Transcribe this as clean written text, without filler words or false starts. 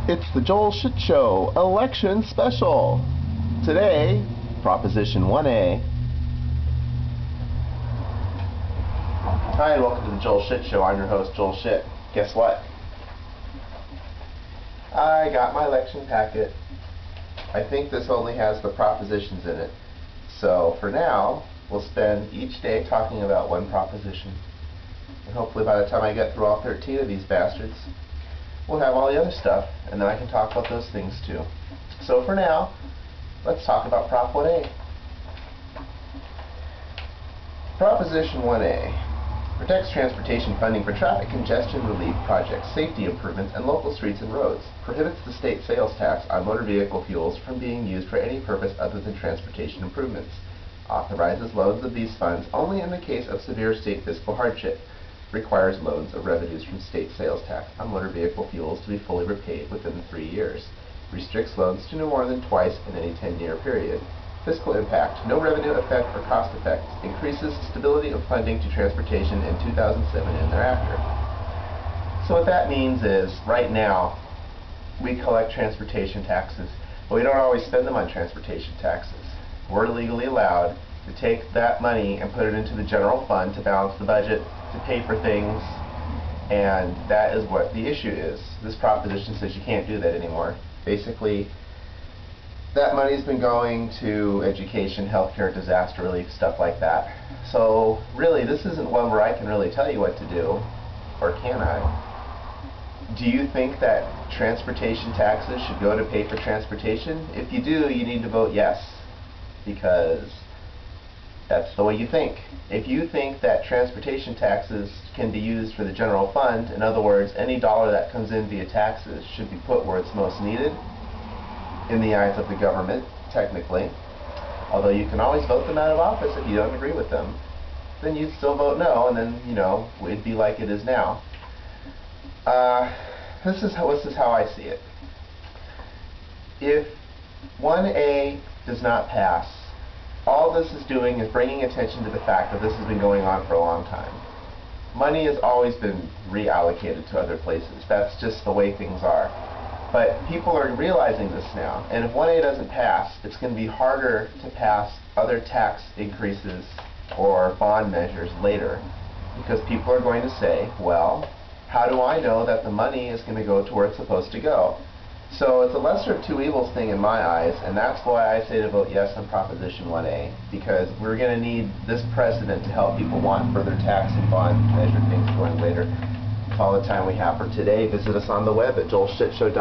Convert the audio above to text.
It's the Joel Shit Show Election Special. Today, Proposition 1A. Hi, and welcome to the Joel Shit Show. I'm your host, Joel Shit. Guess what? I got my election packet. I think this only has the propositions in it. So for now, we'll spend each day talking about one proposition. And hopefully by the time I get through all 13 of these bastards, we'll have all the other stuff, and then I can talk about those things too. So for now, let's talk about Prop 1A. Proposition 1A protects transportation funding for traffic congestion relief projects, safety improvements, and local streets and roads, prohibits the state sales tax on motor vehicle fuels from being used for any purpose other than transportation improvements, authorizes loans of these funds only in the case of severe state fiscal hardship, requires loans of revenues from state sales tax on motor vehicle fuels to be fully repaid within 3 years, restricts loans to no more than twice in any 10-year period. Fiscal impact, no revenue effect or cost effects, increases stability of funding to transportation in 2007 and thereafter. So what that means is, right now, we collect transportation taxes, but we don't always spend them on transportation taxes. We're legally allowed to take that money and put it into the general fund to balance the budget, to pay for things, and that is what the issue is. This proposition says you can't do that anymore. Basically, that money's been going to education, healthcare, disaster relief, stuff like that. So really, this isn't one where I can really tell you what to do, or can I? Do you think that transportation taxes should go to pay for transportation? If you do, you need to vote yes, because that's the way you think. If you think that transportation taxes can be used for the general fund, in other words, any dollar that comes in via taxes should be put where it's most needed, in the eyes of the government, technically, although you can always vote them out of office if you don't agree with them, then you'd still vote no, and then, you know, it'd be like it is now. This is how I see it. If 1A does not pass, all this is doing is bringing attention to the fact that this has been going on for a long time. Money has always been reallocated to other places. That's just the way things are. But people are realizing this now, and if 1A doesn't pass, it's going to be harder to pass other tax increases or bond measures later, because people are going to say, well, how do I know that the money is going to go to where it's supposed to go? So it's a lesser of two evils thing in my eyes, and that's why I say to vote yes on Proposition 1A, because we're going to need this precedent to help people want further tax and bond measure things going later. That's all the time we have for today. Visit us on the web at joelshitshow.com.